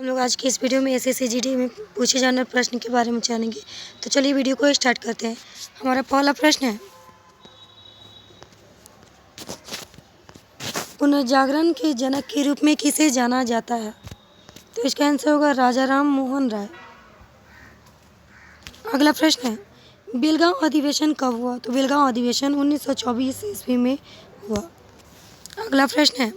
हम लोग आज की इस वीडियो में एसएससी जीडी में पूछे जाने वाले प्रश्न के बारे में जानेंगे। तो चलिए वीडियो को स्टार्ट करते हैं। हमारा पहला प्रश्न है, पुनर्जागरण के जनक के रूप में किसे जाना जाता है? तो इसका आंसर होगा राजा राम मोहन राय। अगला प्रश्न है, बेलगांव अधिवेशन कब हुआ? तो बेलगांव अधिवेशन 1924 ईस्वी में हुआ। अगला प्रश्न है,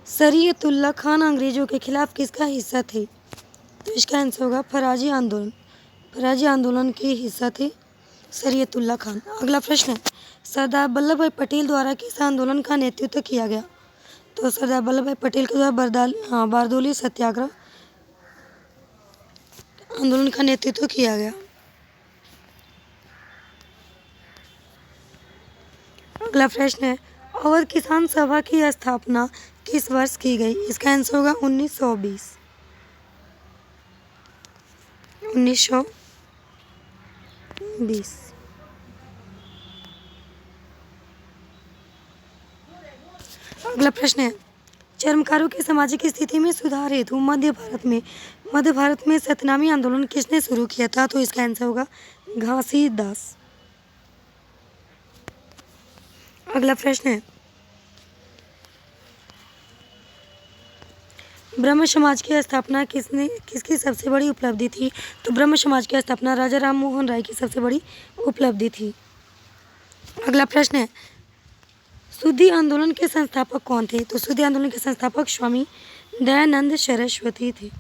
शरीयतुल्लाह खान अंग्रेजों के खिलाफ किसका हिस्सा थे? तो इसका आंसर होगा फराजी आंदोलन। फराजी आंदोलन के हिस्सा थे शरीयतुल्लाह खान। अगला प्रश्न है, सरदार वल्लभ भाई पटेल द्वारा किस आंदोलन का नेतृत्व किया गया? तो सरदार वल्लभ भाई पटेल के द्वारा बारदोली सत्याग्रह आंदोलन का नेतृत्व किया गया। अगला प्रश्न है, अवध किसान सभा की स्थापना किस वर्ष की गई? इसका आंसर होगा 1920। 1920। अगला प्रश्न है, चर्मकारों की सामाजिक स्थिति में सुधार हेतु मध्य भारत में सतनामी आंदोलन किसने शुरू किया था? तो इसका आंसर होगा घासीदास। अगला प्रश्न है, ब्रह्म समाज की स्थापना किसकी सबसे बड़ी उपलब्धि थी? तो ब्रह्म समाज की स्थापना राजा राम मोहन राय की सबसे बड़ी उपलब्धि थी। अगला प्रश्न है, शुद्धि आंदोलन के संस्थापक कौन थे? तो शुद्धि आंदोलन के संस्थापक स्वामी दयानंद सरस्वती थे।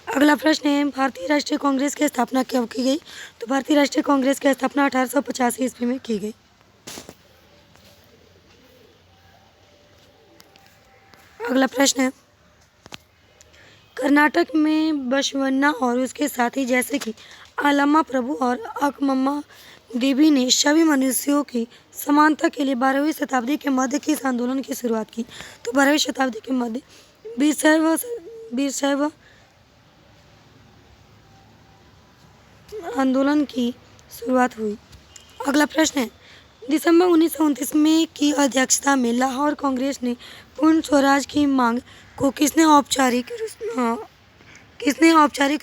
अगला प्रश्न है, भारतीय राष्ट्रीय कांग्रेस की स्थापना कब की गई? तो भारतीय राष्ट्रीय कांग्रेस की स्थापना 1885 ईस्वी में की गई। अगला प्रश्न है, कर्नाटक में बसवन्ना और उसके साथी जैसे कि आलम्मा प्रभु और अक्कम्मा देवी ने सभी मनुष्यों की समानता के लिए 12वीं शताब्दी के मध्य किस आंदोलन की शुरुआत की? तो 12वीं शताब्दी के मध्य वीरशैव आंदोलन की शुरुआत हुई। अगला प्रश्न है, दिसंबर 1929 में की अध्यक्षता में लाहौर कांग्रेस ने पूर्ण स्वराज की मांग को किसने औपचारिक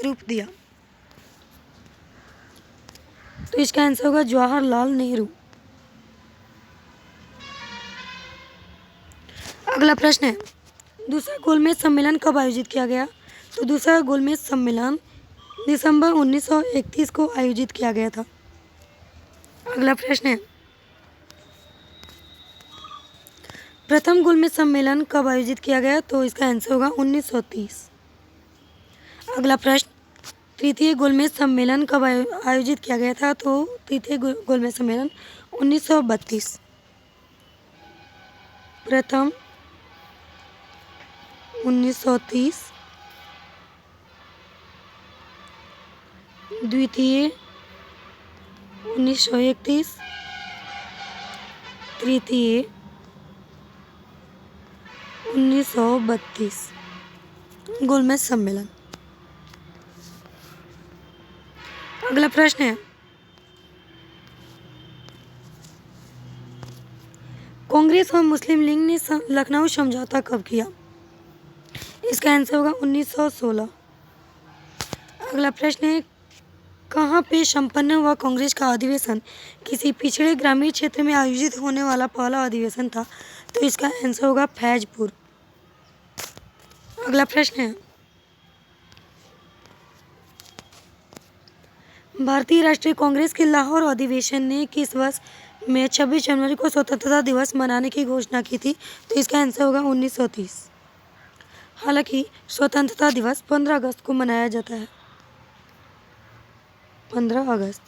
रूप दिया? तो इसका आंसर होगा जवाहरलाल नेहरू। अगला प्रश्न है, दूसरा गोलमेज सम्मेलन कब आयोजित किया गया? तो दूसरा गोलमेज सम्मेलन दिसंबर 1931 को आयोजित किया गया था। अगला प्रश्न है, प्रथम गोलमेज सम्मेलन कब आयोजित किया गया? तो इसका आंसर होगा 1930। अगला प्रश्न, तृतीय गोलमेज सम्मेलन कब आयोजित किया गया था? तो तृतीय गोलमेज सम्मेलन 1932। प्रथम 1930, द्वितीय 1931, तृतीय 1932 गोलमेज सम्मेलन। अगला प्रश्न है, कांग्रेस और मुस्लिम लीग ने लखनऊ समझौता कब किया? इसका आंसर होगा 1916। अगला प्रश्न है, कहाँ पे संपन्न हुआ कांग्रेस का अधिवेशन किसी पिछड़े ग्रामीण क्षेत्र में आयोजित होने वाला पहला अधिवेशन था? तो इसका आंसर होगा फैजपुर। अगला प्रश्न है, भारतीय राष्ट्रीय कांग्रेस के लाहौर अधिवेशन ने किस वर्ष में 26 जनवरी को स्वतंत्रता दिवस मनाने की घोषणा की थी? तो इसका आंसर होगा 1930। हालांकि स्वतंत्रता दिवस 15 अगस्त को मनाया जाता है। 15 अगस्त।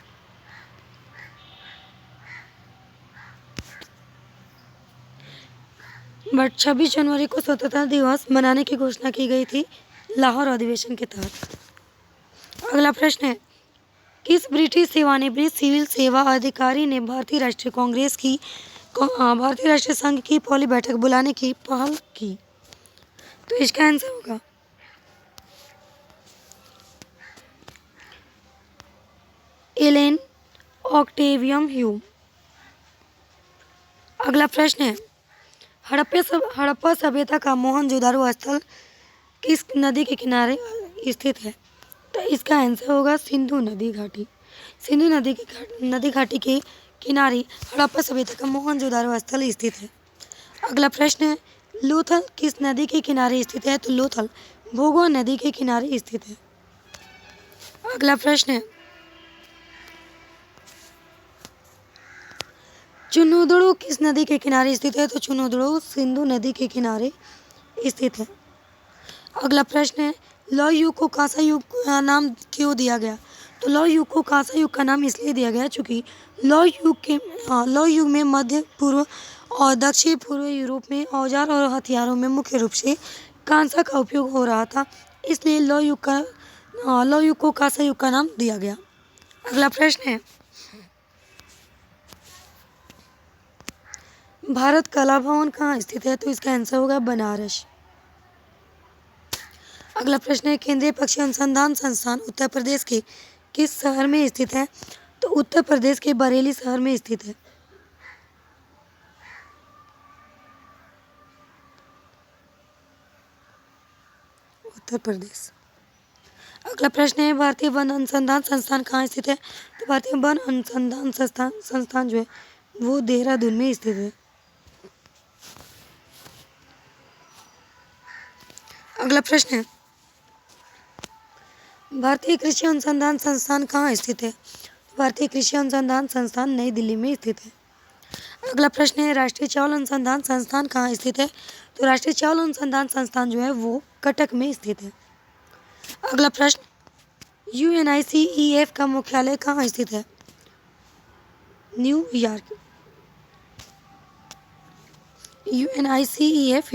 बट 26 जनवरी को स्वतंत्रता दिवस मनाने की घोषणा की गई थी लाहौर अधिवेशन के तहत। अगला प्रश्न है, किस ब्रिटिश सेवानिवृत्त सिविल सेवा अधिकारी ने भारतीय राष्ट्रीय संघ की पहली बैठक बुलाने की पहल की? तो इसका आंसर होगा एलेन ऑक्टेवियम ह्यूम। अगला प्रश्न है, हड़प्पा सभ्यता का मोहनजोदारो स्थल किस नदी के किनारे स्थित है? तो इसका आंसर होगा सिंधु नदी घाटी। सिंधु नदी घाटी के किनारे हड़प्पा सभ्यता का मोहनजोदारो स्थल स्थित है। अगला प्रश्न है, लोथल किस नदी के किनारे स्थित है? तो लोथल भोगवा नदी के किनारे स्थित है। अगला प्रश्न है, चुनोदड़ो किस नदी के किनारे स्थित है? तो चुनोदड़ो सिंधु नदी के किनारे स्थित है। अगला प्रश्न है, लौह युग को कांसा युग का नाम क्यों दिया गया? तो लौह युग को कांसा युग का नाम इसलिए दिया गया क्योंकि लौह युग में मध्य पूर्व और दक्षिण पूर्व यूरोप में औजार और हथियारों में मुख्य रूप से कांसा का उपयोग हो रहा था, इसलिए लौह युग को कांसा युग का नाम दिया गया। अगला प्रश्न है, भारत कला भवन कहाँ स्थित है? तो इसका आंसर होगा बनारस। अगला प्रश्न है, केंद्रीय पक्षी अनुसंधान संस्थान उत्तर प्रदेश के किस शहर में स्थित है? तो उत्तर प्रदेश के बरेली शहर में स्थित है। उत्तर प्रदेश। अगला प्रश्न है, भारतीय वन अनुसंधान संस्थान कहाँ स्थित है? तो भारतीय वन अनुसंधान संस्थान जो है वो देहरादून में स्थित है। अगला प्रश्न है, भारतीय कृषि अनुसंधान संस्थान कहाँ स्थित है? भारतीय कृषि अनुसंधान संस्थान नई दिल्ली में स्थित है। अगला प्रश्न है, राष्ट्रीय चावल अनुसंधान संस्थान कहाँ स्थित है? तो राष्ट्रीय चावल अनुसंधान संस्थान जो है वो कटक में स्थित है। अगला प्रश्न, UNICEF का मुख्यालय कहाँ स्थित है? न्यूयॉर्क। UNICEF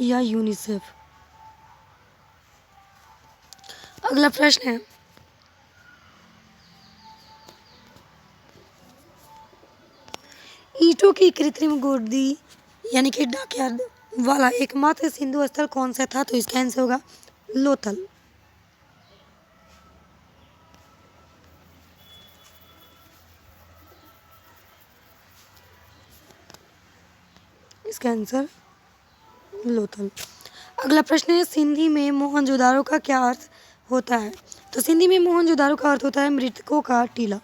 या यूनिसेफ। अगला प्रश्न है, ईंटों की कृत्रिम गोदी यानी कि डॉकयार्ड वाला एकमात्र सिंधु स्थल कौन सा था? तो इसका आंसर होगा लोथल। इसका आंसर लोथल। अगला प्रश्न है, सिंधी में मोहनजोदारो का क्या अर्थ होता है? तो सिंधी में मोहनजोदारो का अर्थ होता है मृतकों का टीला।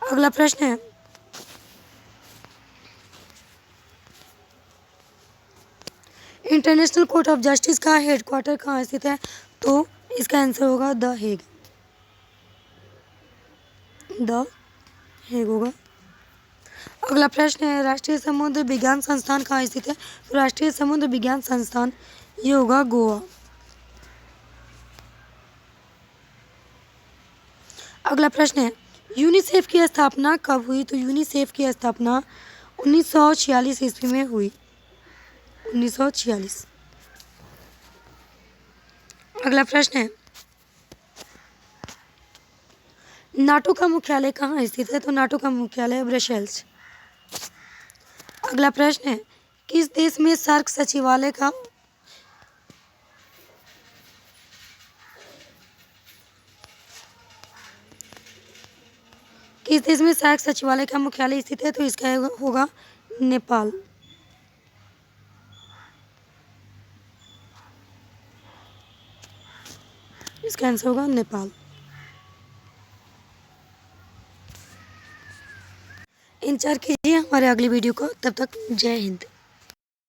अगला प्रश्न है, इंटरनेशनल कोर्ट ऑफ जस्टिस का हेडक्वार्टर कहाँ स्थित है? तो इसका आंसर होगा द हेग। होगा। अगला प्रश्न है, राष्ट्रीय समुद्र विज्ञान संस्थान कहाँ स्थित है? तो राष्ट्रीय समुद्र विज्ञान संस्थान ये होगा गोवा। अगला प्रश्न है, यूनिसेफ की स्थापना कब हुई? तो यूनिसेफ की स्थापना 1946 ईस्वी में हुई। 1946। अगला प्रश्न है, नाटो का मुख्यालय कहाँ स्थित है? तो नाटो का मुख्यालय ब्रसेल्स। अगला प्रश्न है, किस देश में सार्क सचिवालय का मुख्यालय स्थित है? तो इसका होगा नेपाल। इसका आंसर होगा नेपाल। इंतजार कीजिए हमारे अगली वीडियो को, तब तक जय हिंद।